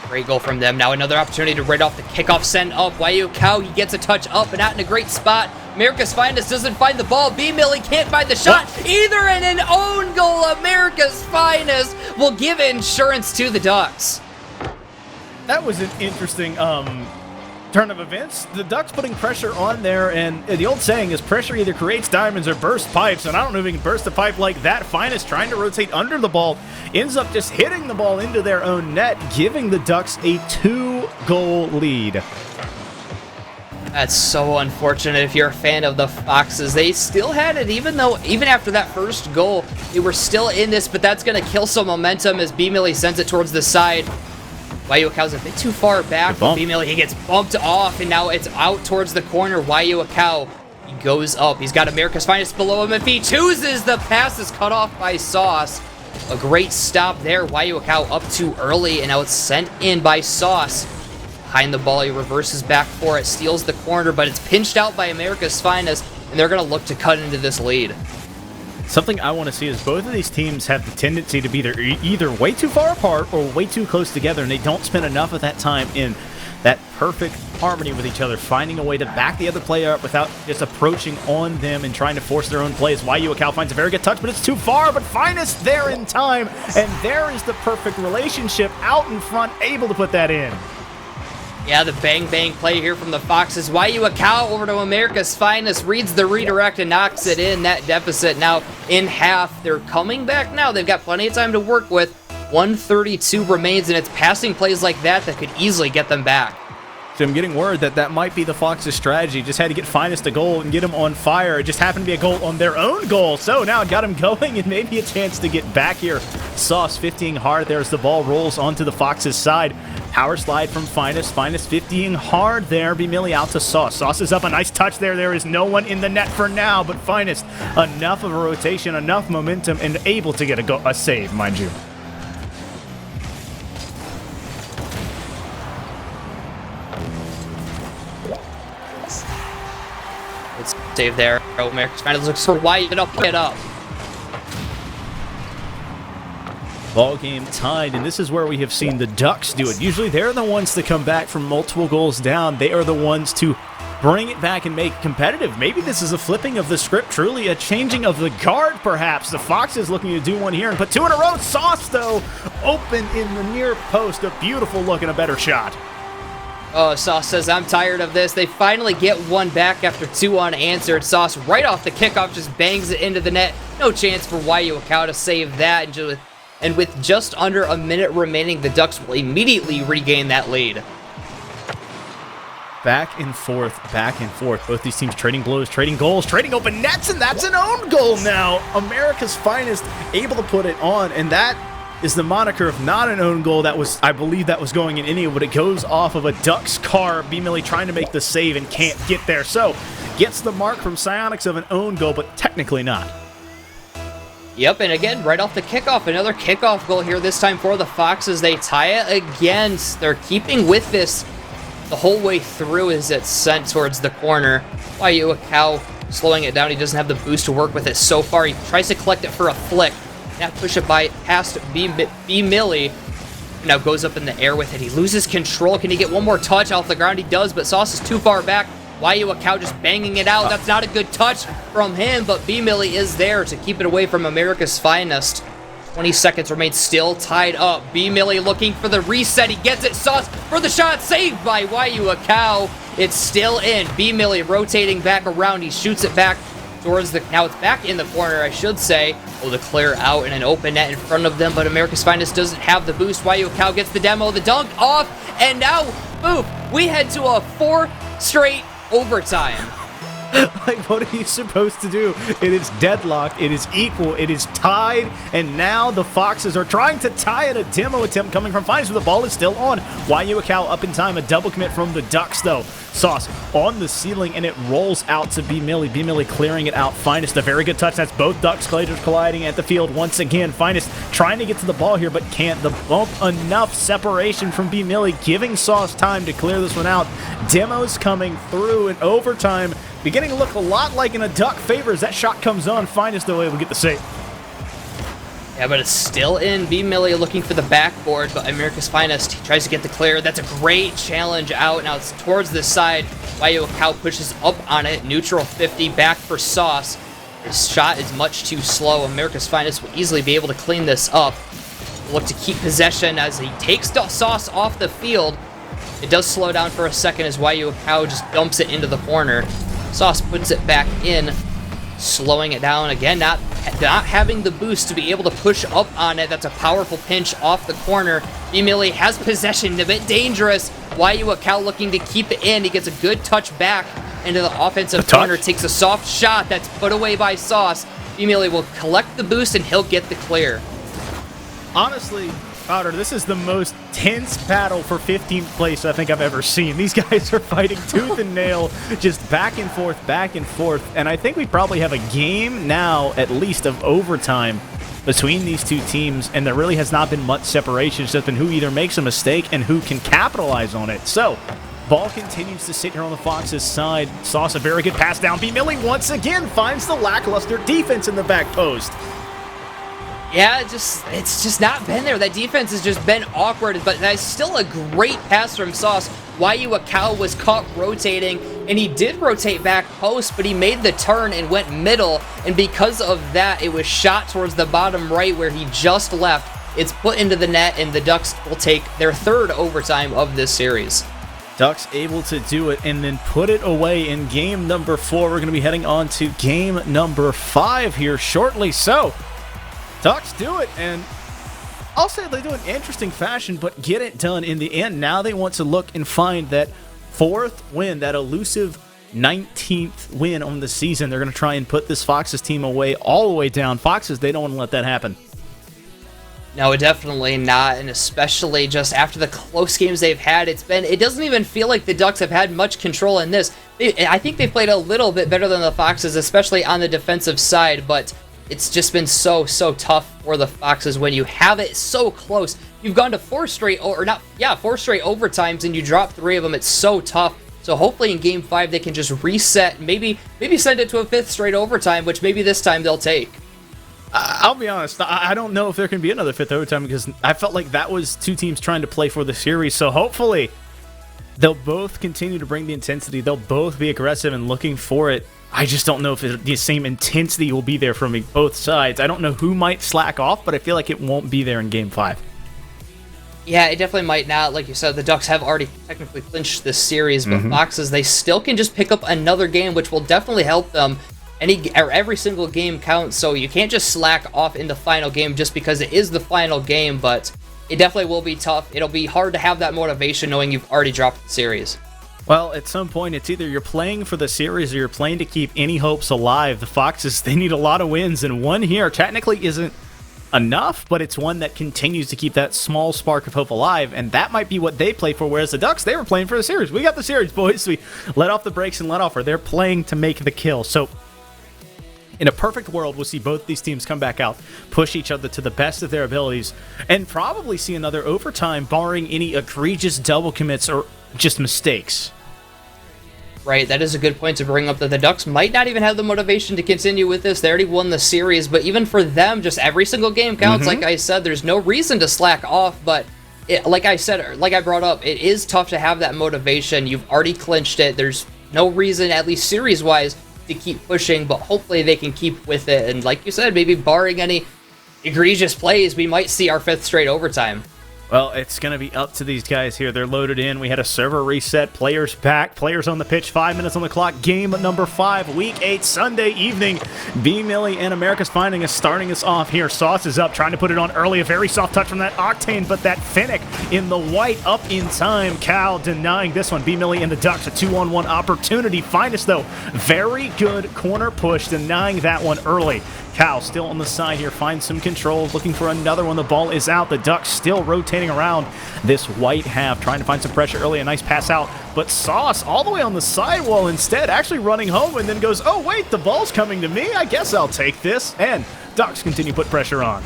Great goal from them. Now another opportunity to right off the kickoff, send up. YU Akau, he gets a touch up and out in a great spot. America's Finest doesn't find the ball. B-Millie can't find the shot either, and an own goal. America's Finest will give insurance to the Ducks. That was an interesting turn of events. The Ducks putting pressure on there, and the old saying is pressure either creates diamonds or bursts pipes, and I don't know if you can burst a pipe like that. Finest trying to rotate under the ball, ends up just hitting the ball into their own net, giving the Ducks a 2-goal lead. That's so unfortunate if you're a fan of the Foxes. They still had it, even after that first goal, they were still in this, but that's going to kill some momentum as B-Millie sends it towards the side. YU Akau's a bit too far back. B-Millie, he gets bumped off, and now it's out towards the corner. YU Akau, he goes up. He's got America's Finest below him. If he chooses, the pass is cut off by Sauce. A great stop there. YU Akau up too early, and now it's sent in by Sauce. Behind the ball, he reverses back for it, steals the corner, but it's pinched out by America's Finest, and they're going to look to cut into this lead. Something I want to see is both of these teams have the tendency to be either way too far apart or way too close together, and they don't spend enough of that time in that perfect harmony with each other, finding a way to back the other player up without just approaching on them and trying to force their own plays. YU Cal finds a very good touch, but it's too far, but Finest there in time, and there is the perfect relationship out in front, able to put that in. Yeah, the bang-bang play here from the Foxes. YU Cal over to America's Finest, reads the redirect and knocks it in. That deficit now in half. They're coming back now. They've got plenty of time to work with. 132 remains, and it's passing plays like that that could easily get them back. So I'm getting word that that might be the Fox's strategy. Just had to get Finest a goal and get him on fire. It just happened to be a goal on their own goal. So now it got him going and maybe a chance to get back here. Sauce 50ing hard there as the ball rolls onto the Fox's side. Power slide from Finest. Finest 50ing hard there. B-Millie out to Sauce. Sauce is up. A nice touch there. There is no one in the net for now, but Finest, enough of a rotation, enough momentum, and able to get a save, mind you. It's save there. America's Finest looks for White. Get up. Ball game tied, and this is where we have seen the Ducks do it. Usually they're the ones to come back from multiple goals down. They are the ones to bring it back and make it competitive. Maybe this is a flipping of the script, truly a changing of the guard, perhaps. The Foxes looking to do one here and put two in a row. Sauce, though, open in the near post. A beautiful look and a better shot. Oh, Sauce says, I'm tired of this. They finally get one back after two unanswered. Sauce, right off the kickoff, just bangs it into the net. No chance for YU Cal to save that. And with just under a minute remaining, the Ducks will immediately regain that lead. Back and forth, back and forth. Both these teams trading blows, trading goals, trading open nets, and that's an own goal now. America's Finest able to put it on, and that is the moniker of not an own goal. That was, I believe that was going in any, but it goes off of a Ducks car. B-Millie trying to make the save and can't get there. So, gets the mark from Psionics of an own goal, but technically not. Yep, and again, right off the kickoff, another kickoff goal here, this time for the Foxes. They tie it again. They're keeping with this the whole way through as it's sent towards the corner. YU Cal slowing it down. He doesn't have the boost to work with it so far. He tries to collect it for a flick. Now push it by past B-Millie. Now goes up in the air with it. He loses control. Can he get one more touch off the ground? He does, but Sauce is too far back. YU Cal just banging it out. That's not a good touch from him, but B-Millie is there to keep it away from America's Finest. 20 seconds remain, still tied up. B-Millie looking for the reset. He gets it. Sauce for the shot. Saved by YU Cal. It's still in. B-Millie rotating back around. He shoots it back towards the... Now it's back in the corner, I should say. Oh, the clear out in an open net in front of them, but America's Finest doesn't have the boost. YU Cal gets the demo. The dunk off, and now, boom, we head to a 4 straight overtime. Like, what are you supposed to do? It is deadlocked, it is equal, it is tied, and now the Foxes are trying to tie it. A demo attempt coming from Finest, but the ball is still on. YU Cal up in time, a double commit from the Ducks, though. Sauce on the ceiling, and it rolls out to B-Millie. B-Millie clearing it out. Finest, a very good touch. That's both Ducks colliding at the field once again. Finest trying to get to the ball here, but can't. The bump, enough separation from B-Millie, giving Sauce time to clear this one out. Demos coming through in overtime, beginning to look a lot like in a Duck favor as that shot comes on. Finest, though, able to get the save. Yeah, but it's still in. B-Millie looking for the backboard, but America's Finest, he tries to get the clear. That's a great challenge out. Now it's towards the side. YU Cal pushes up on it. Neutral 50, back for Sauce. His shot is much too slow. America's Finest will easily be able to clean this up. Look to keep possession as he takes Sauce off the field. It does slow down for a second as YU Cal just dumps it into the corner. Sauce puts it back in, slowing it down again, not having the boost to be able to push up on it. That's a powerful pinch off the corner. B-Millie has possession, a bit dangerous. YU Cal looking to keep it in. He gets a good touch back into the offensive corner, takes a soft shot that's put away by Sauce. B-Millie will collect the boost and he'll get the clear. Honestly, Powder, this is the most tense battle for 15th place I think I've ever seen. These guys are fighting tooth and nail, just back and forth, and I think we probably have a game now, at least, of overtime between these two teams, and there really has not been much separation. It's just been who either makes a mistake and who can capitalize on it. So, ball continues to sit here on the Fox's side. Sauce, a very good pass down. B-Millie once again finds the lackluster defense in the back post. Yeah, it's just not been there. That defense has just been awkward, but that's still a great pass from Sauce. Waiyu Akao was caught rotating, and he did rotate back post, but he made the turn and went middle, and because of that, it was shot towards the bottom right where he just left. It's put into the net, and the Ducks will take their third overtime of this series. Ducks able to do it and then put it away in game number 4. We're going to be heading on to game number 5 here shortly. So, Ducks do it, and I'll say they do it in interesting fashion, but get it done in the end. Now they want to look and find that 4th win, that elusive 19th win on the season. They're going to try and put this Foxes team away, all the way down. Foxes, they don't want to let that happen. No, definitely not, and especially just after the close games they've had, it doesn't even feel like the Ducks have had much control in this. I think they've played a little bit better than the Foxes, especially on the defensive side, but it's just been so tough for the Foxes when you have it so close. You've gone to 4 straight overtimes, and you drop 3 of them. It's so tough. So hopefully in game 5 they can just reset, maybe send it to a 5th straight overtime, which maybe this time they'll take. I'll be honest, I don't know if there can be another 5th overtime because I felt like that was 2 teams trying to play for the series. So hopefully they'll both continue to bring the intensity. They'll both be aggressive and looking for it. I just don't know if the same intensity will be there from both sides. I don't know who might slack off, but I feel like it won't be there in game 5. Yeah, it definitely might not. Like you said, the Ducks have already technically clinched this series, but Foxes, they still can just pick up another game, which will definitely help them. Every single game counts, so you can't just slack off in the final game just because it is the final game, but it definitely will be tough. It'll be hard to have that motivation knowing you've already dropped the series. Well, at some point, it's either you're playing for the series or you're playing to keep any hopes alive. The Foxes, they need a lot of wins, and one here technically isn't enough, but it's one that continues to keep that small spark of hope alive, and that might be what they play for, whereas the Ducks, they were playing for the series. We got the series, boys. We let off the brakes and let off, or they're playing to make the kill. So in a perfect world, we'll see both these teams come back out, push each other to the best of their abilities, and probably see another overtime, barring any egregious double commits or just mistakes. Right, that is a good point to bring up, that the Ducks might not even have the motivation to continue with this. They already won the series, but even for them, just every single game counts. Like I said, there's no reason to slack off, but like I brought up, it is tough to have that motivation. You've already clinched it. There's no reason, at least series-wise, to keep pushing, but hopefully they can keep with it. And like you said, maybe barring any egregious plays, we might see our 5th straight overtime. Well, it's going to be up to these guys here. They're loaded in. We had a server reset. Players back. Players on the pitch. 5 minutes on the clock. Game number 5. Week 8, Sunday evening. B-Millie and America's Finding is starting us off here. Sauce is up, trying to put it on early. A very soft touch from that Octane, but that Finnick in the white up in time. Cal denying this one. B-Millie and the Ducks, a 2-on-1 opportunity. Finest, though, very good corner push, denying that one early. Cal still on the side here, finds some control, looking for another one. The ball is out. The Ducks still rotating around this white half, trying to find some pressure early. A nice pass out, but Sauce all the way on the sidewall instead, actually running home, and then goes, oh wait, the ball's coming to me. I guess I'll take this. And Ducks continue to put pressure on.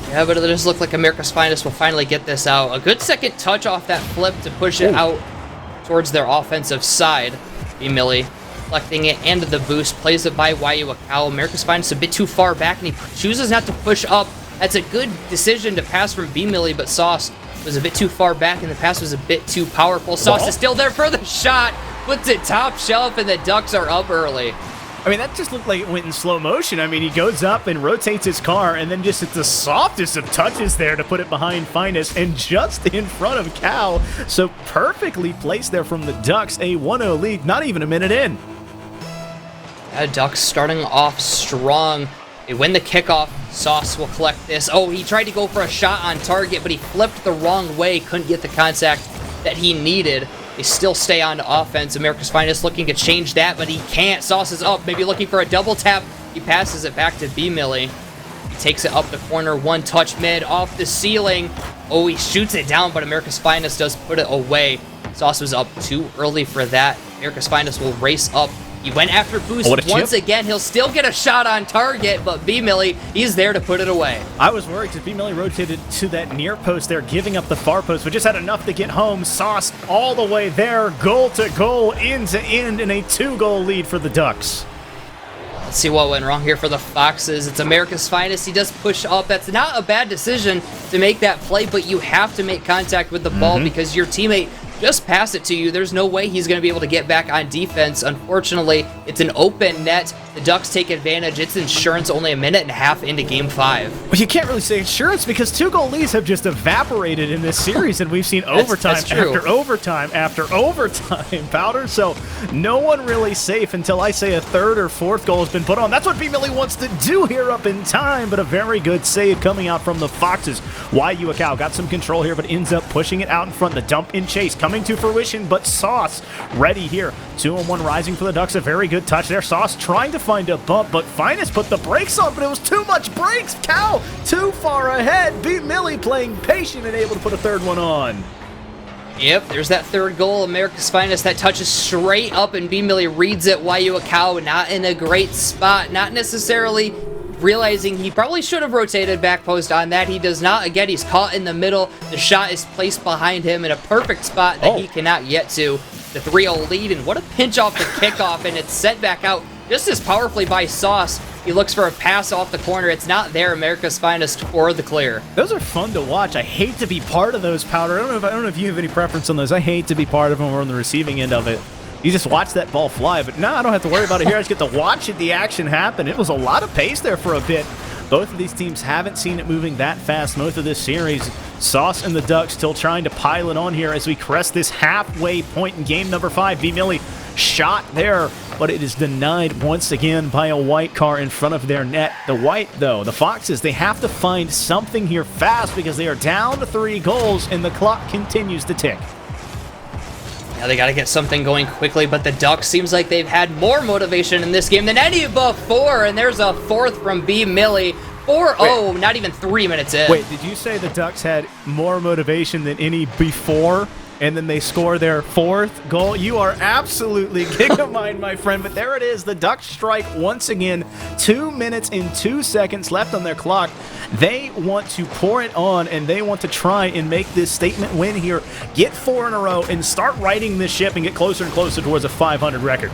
Yeah, but it just looked like America's Finest will finally get this out. A good second touch off that flip to push it out towards their offensive side. B-Millie collecting it and the boost, plays it by Waiyu Akao. America's Finest a bit too far back, and he chooses not to push up. That's a good decision to pass from B-Millie, but Sauce was a bit too far back, and the pass was a bit too powerful. Sauce is still there for the shot, puts it top shelf, and the Ducks are up early. I mean, that just looked like it went in slow motion. I mean, he goes up and rotates his car, and then just at the softest of touches there to put it behind Finest and just in front of Cal. So perfectly placed there from the Ducks. A 1-0 lead, not even a minute in. Ducks starting off strong. They win the kickoff. Sauce will collect this. Oh, he tried to go for a shot on target, but he flipped the wrong way. Couldn't get the contact that he needed. They still stay on offense. America's Finest looking to change that, but he can't. Sauce is up, maybe looking for a double tap. He passes it back to B-Millie. He takes it up the corner, one touch mid, off the ceiling. Oh, he shoots it down, but America's Finest does put it away. Sauce was up too early for that. America's Finest will race up. He went after boost once again. He'll still get a shot on target, but B-Millie, he's there to put it away. I was worried because B-Millie rotated to that near post there, giving up the far post, but just had enough to get home. Sauce all the way there, goal to goal, end to end, in a 2-goal lead for the Ducks. Let's see what went wrong here for the Foxes. It's America's Finest. He does push up. That's not a bad decision to make that play, but you have to make contact with the ball because your teammate just passed it to you. There's no way he's going to be able to get back on defense. Unfortunately, it's an open net. The Ducks take advantage. It's insurance only a minute and a half into Game 5. Well, you can't really say insurance because 2-goal leads have just evaporated in this series, and we've seen overtime after overtime after overtime, Powder. So no one really safe until I say a third or fourth goal has been put on. That's what B-Millie wants to do here up in time, but a very good save coming out from the Foxes. Waiuakau got some control here, but ends up pushing it out in front. The dump in chase coming to fruition, but Sauce ready here. 2-on-1 rising for the Ducks. A very good touch there. Sauce trying to find a bump, but Finest put the brakes on, but it was too much brakes. Cow too far ahead. B-Millie playing patient and able to put a third one on. Yep, there's that third goal. America's Finest. That touches straight up, and B-Millie reads it. Waiuakau not in a great spot. Not necessarily realizing he probably should have rotated back post on that. He does not. Again, he's caught in the middle. The shot is placed behind him in a perfect spot that he cannot get to. The 3-0 lead, and what a pinch off the kickoff, and it's sent back out just as powerfully by Sauce. He looks for a pass off the corner. It's not there. America's Finest for the clear. Those are fun to watch. I hate to be part of those, Powder. I don't know if you have any preference on those. I hate to be part of them or on the receiving end of it. You just watch that ball fly, but no, I don't have to worry about it here. I just get to watch the action happen. It was a lot of pace there for a bit. Both of these teams haven't seen it moving that fast most of this series. Sauce and the Ducks still trying to pile it on here as we crest this halfway point in game number 5. B-Millie shot there, but it is denied once again by a white car in front of their net. The white, though, the Foxes, they have to find something here fast because they are down to 3 goals and the clock continues to tick. Now they got to get something going quickly, but the Ducks seems like they've had more motivation in this game than any before, and there's a fourth from B-Millie. 4-0, not even 3 minutes in. Wait, did you say the Ducks had more motivation than any before, and then they score their 4th goal? You are absolutely gigamine, my friend, but there it is. The Ducks strike once again. 2 minutes and 2 seconds left on their clock. They want to pour it on, and they want to try and make this statement win here, get 4 in a row, and start righting this ship and get closer and closer towards a 500 record.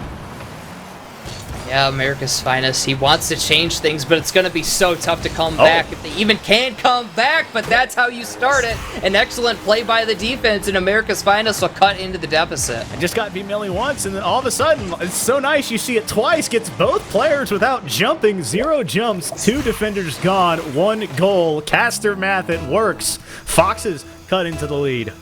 Yeah, America's Finest. He wants to change things, but it's going to be so tough to come back if they even can come back, but that's how you start it. An excellent play by the defense, and America's Finest will cut into the deficit. I just got B-Millie once, and then all of a sudden, it's so nice you see it twice. Gets both players without jumping. 0 jumps, 2 defenders gone, 1 goal. Caster math, it works. Foxes cut into the lead.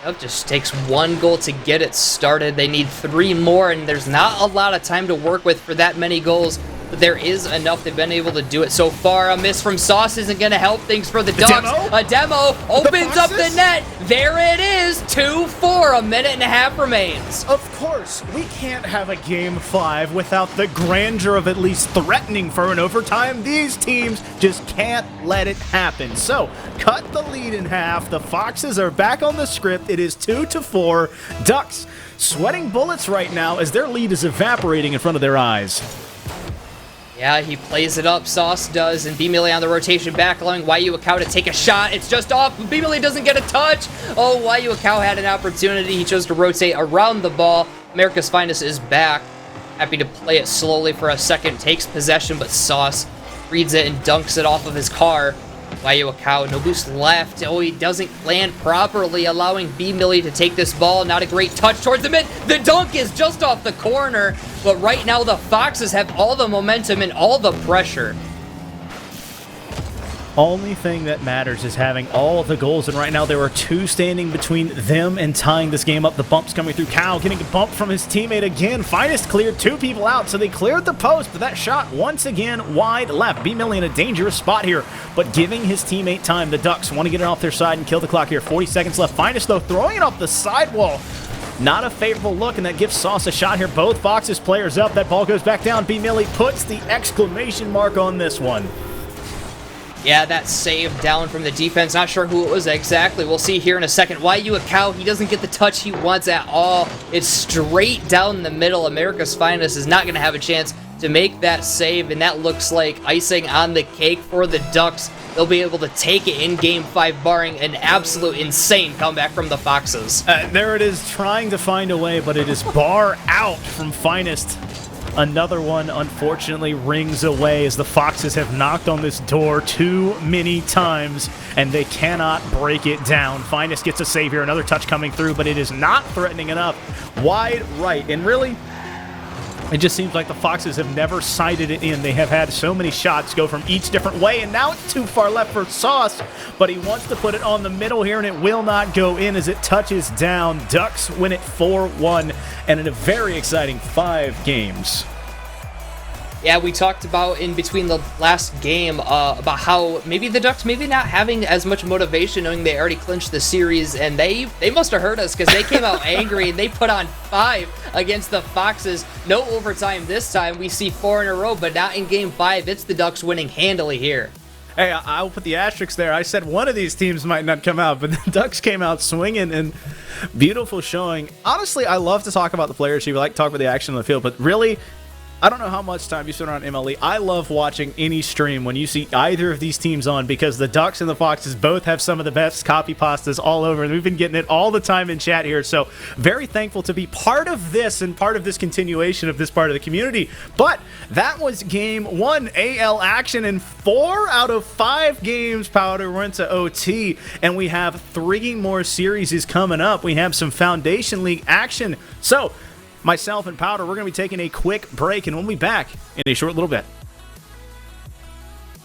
It just takes 1 goal to get it started. They need 3 more, and there's not a lot of time to work with for that many goals, but there is enough. They've been able to do it so far. A miss from Sauce isn't going to help things for the Ducks. A demo opens up the net. There it is. 2-4. A minute and a half remains. Of course, we can't have a game 5 without the grandeur of at least threatening for an overtime. These teams just can't let it happen. So, cut the lead in half. The Foxes are back on the script. It is 2-4. Ducks sweating bullets right now as their lead is evaporating in front of their eyes. Yeah, he plays it up, Sauce does, and B-Millie on the rotation back, allowing Waiuakau to take a shot. It's just off, but B-Millie doesn't get a touch. Oh, Waiuakau had an opportunity. He chose to rotate around the ball. America's Finest is back. Happy to play it slowly for a second. Takes possession, but Sauce reads it and dunks it off of his car. Waiuakau, no boost left. Oh, he doesn't land properly, allowing B-Millie to take this ball. Not a great touch towards the mid. The dunk is just off the corner, but right now the Foxes have all the momentum and all the pressure. Only thing that matters is having all of the goals, and right now there are 2 standing between them and tying this game up. The bumps coming through. Cow getting a bump from his teammate again. Finest cleared 2 people out, so they cleared the post, but that shot once again wide left. B-Millie in a dangerous spot here, but giving his teammate time. The Ducks want to get it off their side and kill the clock here. 40 seconds left. Finest, though, throwing it off the sidewall. Not a favorable look, and that gives Sauce a shot here. Both Foxes players up. That ball goes back down. B-Millie puts the exclamation mark on this one. Yeah, that save down from the defense. Not sure who it was exactly. We'll see here in a second. Waiuakau, he doesn't get the touch he wants at all. It's straight down the middle. America's Finest is not going to have a chance to make that save, and that looks like icing on the cake for the Ducks. They'll be able to take it in Game 5, barring an absolute insane comeback from the Foxes. There it is, trying to find a way, but it is bar out from Finest. Another one, unfortunately, rings away as the Foxes have knocked on this door too many times, and they cannot break it down. Finest gets a save here, another touch coming through, but it is not threatening enough. Wide right, and really, it just seems like the Foxes have never sighted it in. They have had so many shots go from each different way, and now it's too far left for Sauce, but he wants to put it on the middle here, and it will not go in as it touches down. Ducks win it 4-1, and in a very exciting 5 games. Yeah, we talked about in between the last game about how maybe the Ducks maybe not having as much motivation knowing they already clinched the series, and they must have hurt us because they came out angry and they put on 5 against the Foxes. No overtime this time. We see 4 in a row, but not in game 5. It's the Ducks winning handily here. Hey, I'll put the asterisk there. I said one of these teams might not come out, but the Ducks came out swinging, and beautiful showing. Honestly, I love to talk about the players. You like to talk about the action on the field, but really, I don't know how much time you spend on MLE. I love watching any stream when you see either of these teams on, because the Ducks and the Foxes both have some of the best copy pastas all over, and we've been getting it all the time in chat here. So very thankful to be part of this and part of this continuation of this part of the community. But that was game 1 AL action, and 4 out of 5 games, Powder, went to OT, and we have 3 more series coming up. We have some Foundation League action. So myself and Powder, we're going to be taking a quick break, and we'll be back in a short little bit.